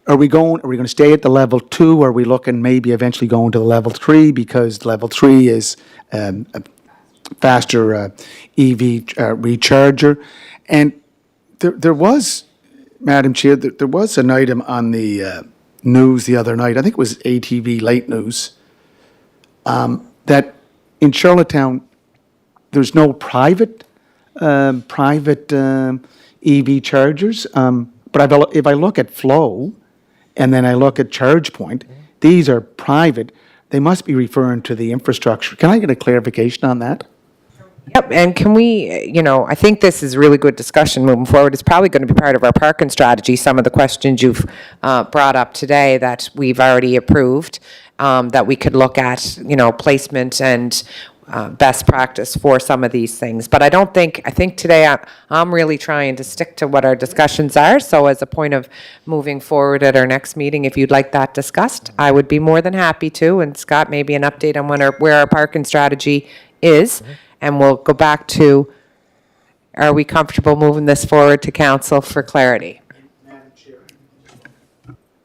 are we going to stay at the level 2? Are we looking maybe eventually going to the level 3? Because level 3 is a faster EV recharger. And there was, Madam Chair, there was an item on the news the other night, I think it was ATV Late News, that in Charlottetown, there's no private EV chargers. But if I look at Flow, and then I look at ChargePoint, these are private. They must be referring to the infrastructure. Can I get a clarification on that? Yep, and can we, I think this is really good discussion moving forward. It's probably going to be part of our parking strategy, some of the questions you've brought up today that we've already approved, that we could look at, placement and best practice for some of these things. But I think today I'm really trying to stick to what our discussions are. So as a point of moving forward at our next meeting, if you'd like that discussed, I would be more than happy to. And Scott, maybe an update on where our parking strategy is. And we'll go back to, are we comfortable moving this forward to council for clarity?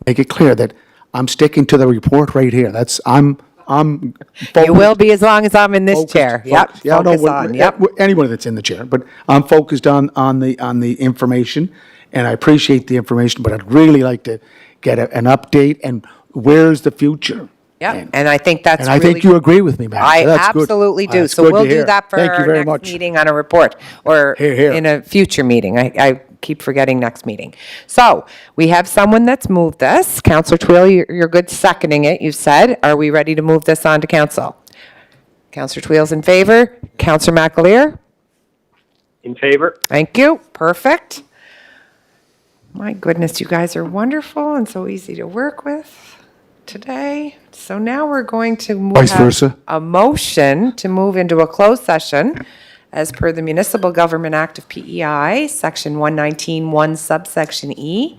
Make it clear that I'm sticking to the report right here. I'm You focused. will be as long as I'm in this Focused, chair. Yep, focused. Yeah, no, focus on, yep. Anyone that's in the chair, but I'm focused on the information, and I appreciate the information, but I'd really like to get an update and where's the future? Yep, and I think that's And I think really- you agree with me, Madam I Chair. That's good. absolutely do. That's So good to we'll do hear. that for Thank you our very next much. meeting on a report, or Hear, hear. in a future meeting. I keep forgetting next meeting. So we have someone that's moved this. Counselor Twill, you're good seconding it, you said. Are we ready to move this on to council? Counselor Twill's in favor. Counselor McAleer? In favor? Thank you. Perfect. My goodness, you guys are wonderful and so easy to work with today. So now we're going to Vice have versa. a motion to move into a closed session as per the Municipal Government Act of PEI, Section 119(1) subsection E.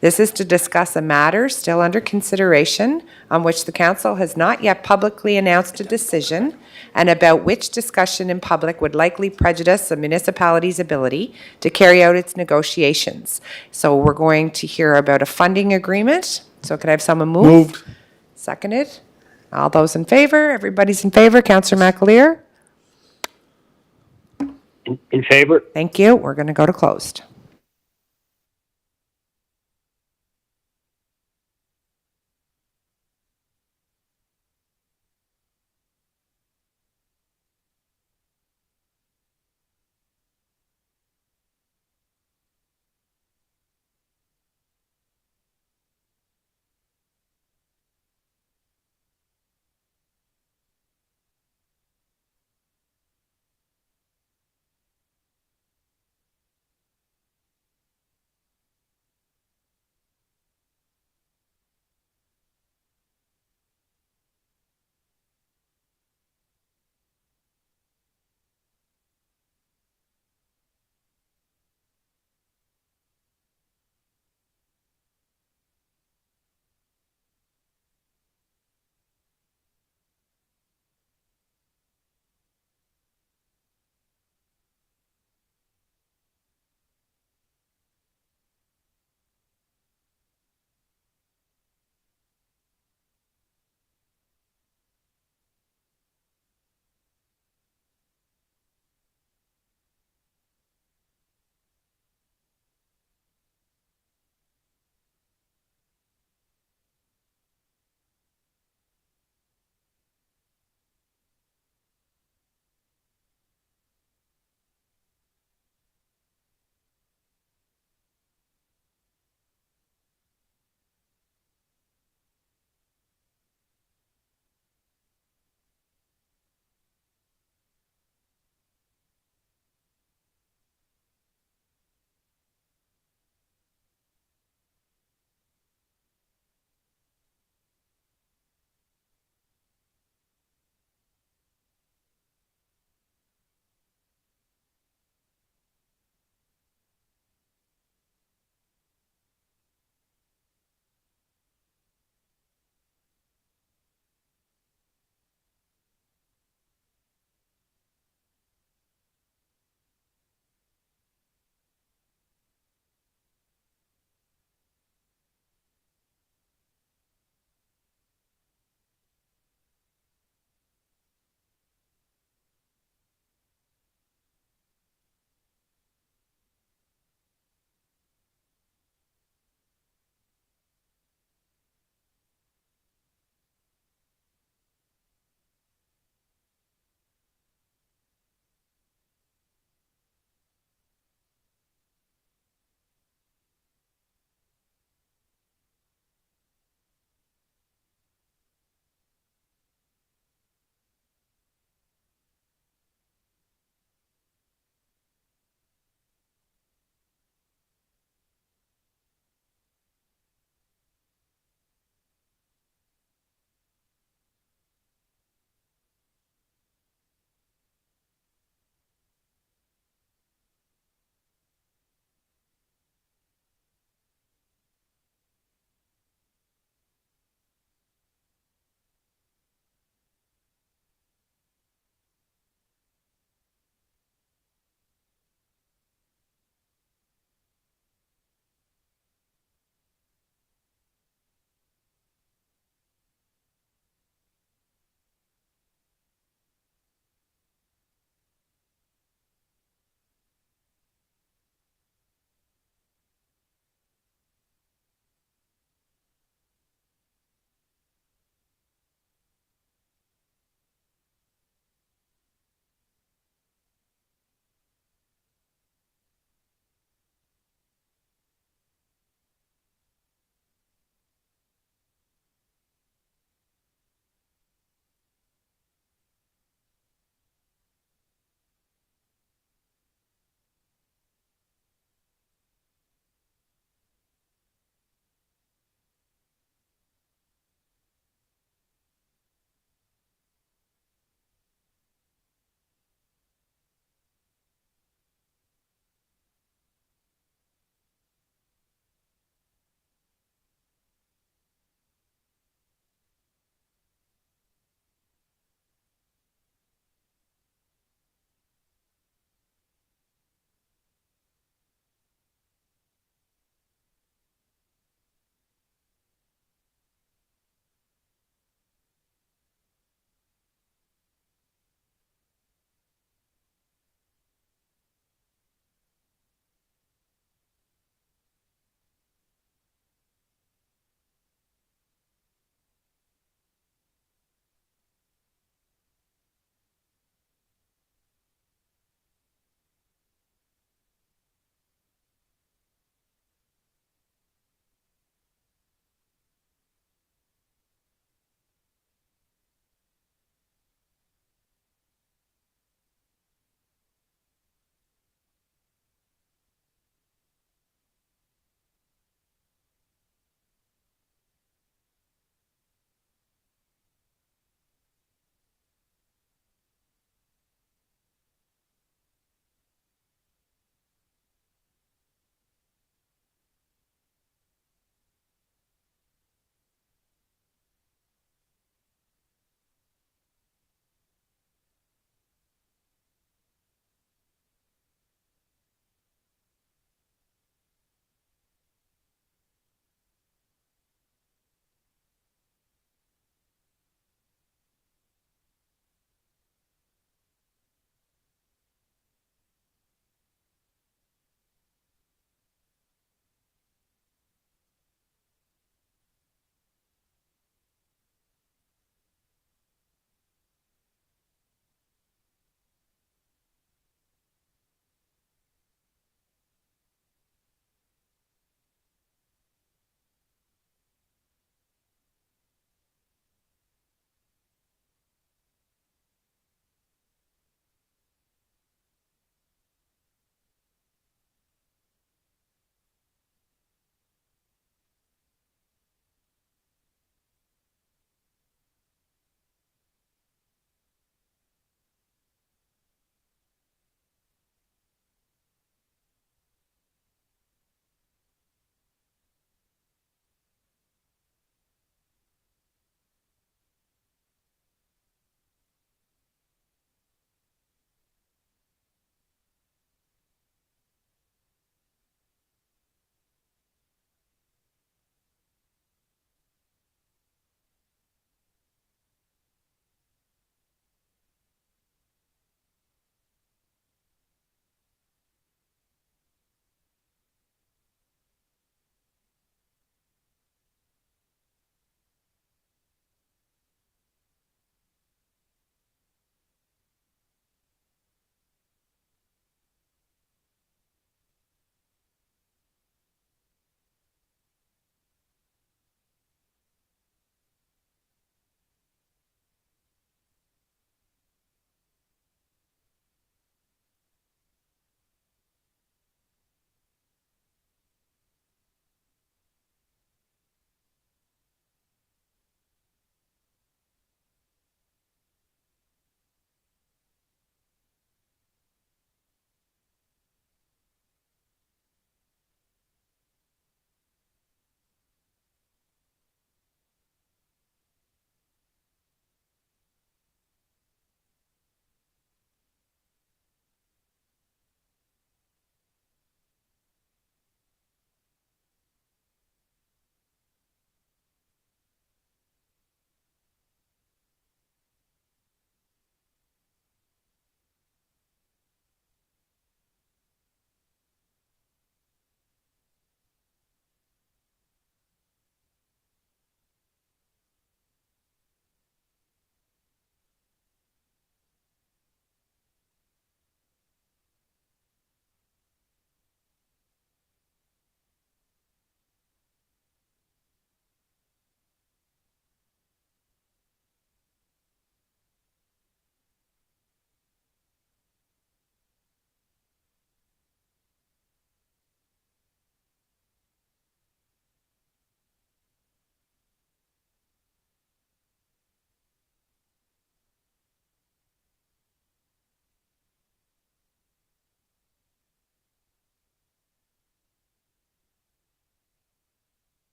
This is to discuss a matter still under consideration on which the council has not yet publicly announced a decision and about which discussion in public would likely prejudice a municipality's ability to carry out its negotiations. So we're going to hear about a funding agreement. So could I have someone move? Moved. Seconded? All those in favor? Everybody's in favor? Councillor McAleer? In favor? Thank you. We're going to go to closed.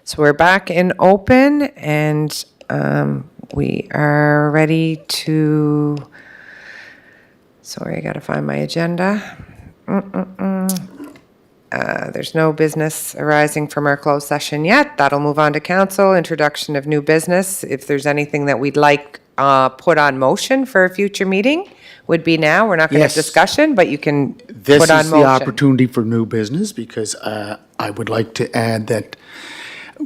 So we're back in open, and we are ready to, sorry, I got to find my agenda. There's no business arising from our closed session yet. That'll move on to council, introduction of new business. If there's anything that we'd like put on motion for a future meeting, would be now. We're not going to have Yes. discussion, but you can This put on is the motion. opportunity for new business, because I would like to add that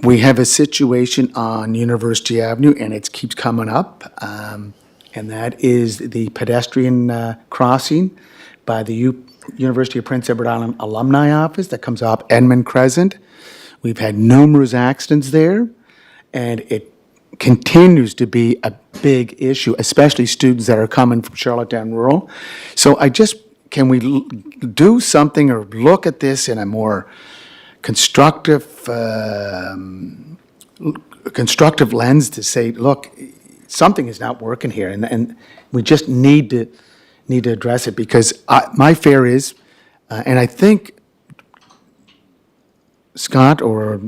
we have a situation on University Avenue, and it keeps coming up, and that is the pedestrian crossing by the University of Prince Edward Island Alumni Office that comes off Edmund Crescent. We've had numerous accidents there, and it continues to be a big issue, especially students that are coming from Charlottetown Rural. So can we do something or look at this in a more constructive lens to say, look, something is not working here, and we just need to address it, because my fear is, and I think Scott, or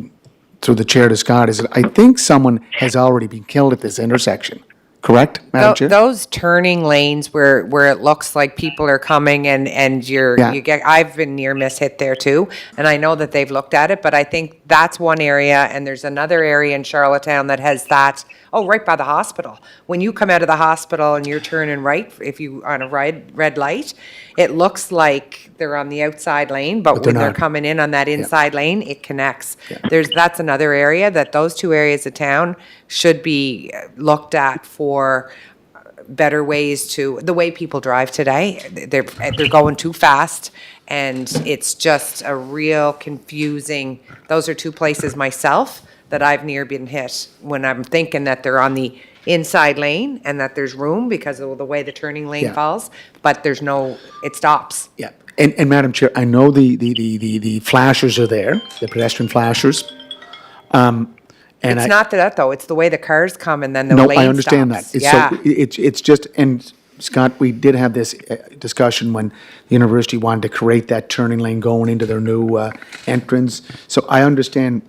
through the chair to Scott, is that I think someone has already been killed at this intersection. Correct, Madam Chair? Those turning lanes where it looks like people are coming and Yeah. I've been near miss hit there too, and I know that they've looked at it, but I think that's one area, and there's another area in Charlottetown that has that, right by the hospital. When you come out of the hospital and you're turning right, if you on a red light, it looks like they're on the outside lane, but they're when they're not. coming in on that inside lane, it connects. That's another area that those two areas of town should be looked at for better ways to, the way people drive today, they're going too fast, and it's just a real confusing, those are two places myself that I've near been hit when I'm thinking that they're on the inside lane and that there's room because of the way the turning lane Yeah. falls, but there's no, it stops. Yeah, and Madam Chair, I know the flashers are there, the pedestrian flashers. And It's not that though, it's the way the cars come and then the No, lane stops. I understand that. Yeah. So it's just, and Scott, we did have this discussion when the university wanted to create that turning lane going into their new entrance. So I understand,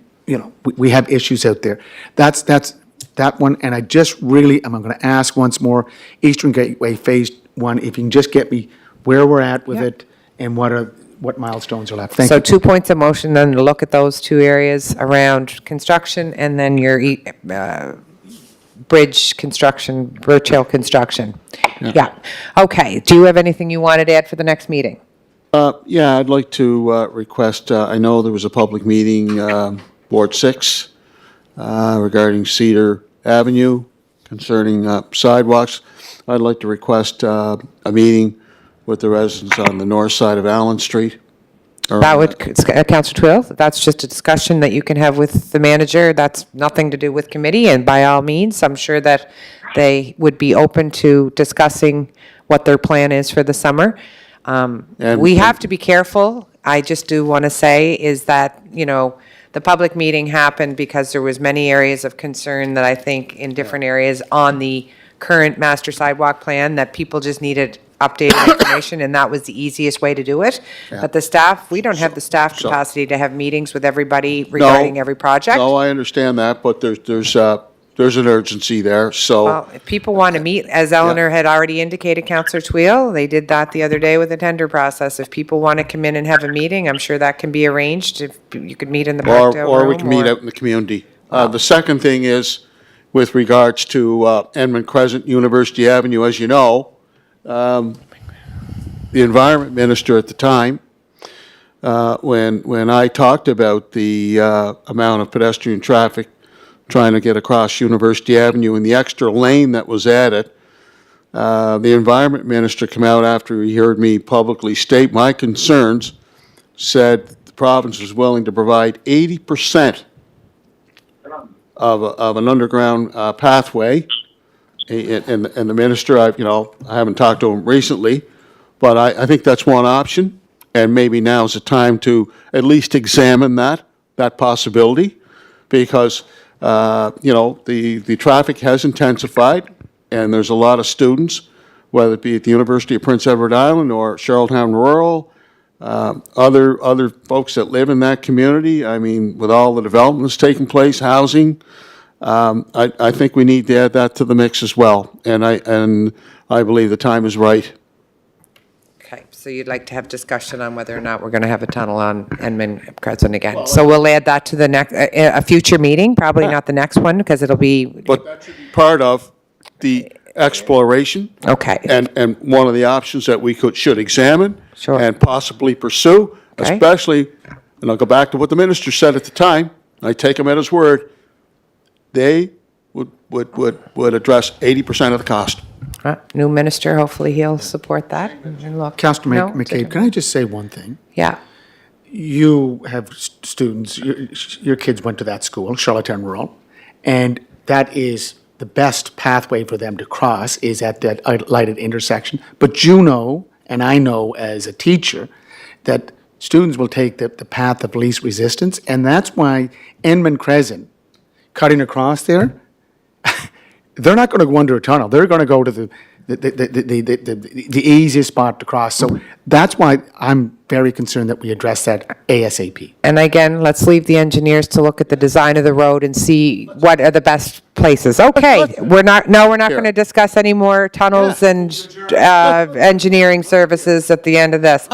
we have issues out there. That's that one, and I just really, I'm going to ask once more, Eastern Gateway Phase 1, if you can just get me where we're at with Yeah. it and what milestones are left. Thank So you. 2 points of motion, then to look at those two areas around construction and then your bridge construction, Birch Hill construction. Yeah. Okay. Do you have anything you wanted to add for the next meeting? Yeah, I'd like to request, I know there was a public meeting, Ward 6, regarding Cedar Avenue concerning sidewalks. I'd like to request a meeting with the residents on the north side of Allen Street. That would, Councillor Twill, that's just a discussion that you can have with the manager. That's nothing to do with committee, and by all means, I'm sure that they would be open to discussing what their plan is for the summer. We have to be careful. I just do want to say is that, the public meeting happened because there was many areas of concern that I think in different areas on the current master sidewalk plan that people just needed updated information, and that was the easiest way to do it. But the staff, we don't have the staff capacity to have meetings with everybody regarding every project. No, I understand that, but there's an urgency there, so. Well, if people want to meet, as Eleanor had already indicated, Councillor Twill, they did that the other day with the tender process. If people want to come in and have a meeting, I'm sure that can be arranged. If you could meet in the Parkdale room. Or we can meet out in the community. The second thing is, with regards to Edmund Crescent, University Avenue, as you know, the Environment Minister at the time, when I talked about the amount of pedestrian traffic trying to get across University Avenue and the extra lane that was added, the Environment Minister came out after he heard me publicly state my concerns, said the province was willing to provide 80% of an underground pathway. And the minister, I haven't talked to him recently, but I think that's one option. And maybe now's the time to at least examine that possibility, because, the traffic has intensified, and there's a lot of students, whether it be at the University of Prince Edward Island or Charlottetown Rural, other folks that live in that community. I mean, with all the developments taking place, housing, I think we need to add that to the mix as well. And I believe the time is right. Okay, so you'd like to have discussion on whether or not we're going to have a tunnel on Enman Crescent again. So we'll add that to the next, a future meeting, probably not the next one, because it'll be, But that should be part of the exploration. okay. And one of the options that we should examine. Sure. And possibly pursue, Okay. especially, and I'll go back to what the minister said at the time, I take him at his word, they would address 80% of the cost. New minister, hopefully he'll support that. And look- Councillor No? McCabe, can I just say one thing? Yeah, You have students, your kids went to that school, Charlottetown Rural, and that is the best pathway for them to cross is at that lighted intersection. But you know, and I know as a teacher, that students will take the path of least resistance, and that's why Enman Crescent, cutting across there, they're not going to go under a tunnel. They're going to go to the easiest spot to cross. So that's why I'm very concerned that we address that ASAP. and again, let's leave the engineers to look at the design of the road and see what are the best places. Okay, we're not going to discuss any more tunnels and engineering services at the end of this.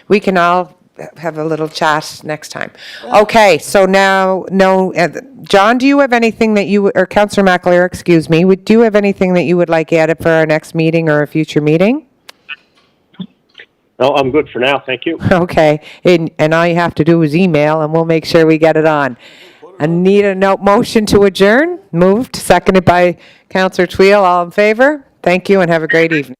We can all have a little chat next time. Okay, so now, John, do you have anything that you, or Councillor McAleer, excuse me, do you have anything that you would like added for our next meeting or a future meeting? No, I'm good for now. Thank you. Okay, and all you have to do is email, and we'll make sure we get it on. I need a motion to adjourn. Moved, seconded by Councillor Twill. All in favor? Thank you, and have a great evening.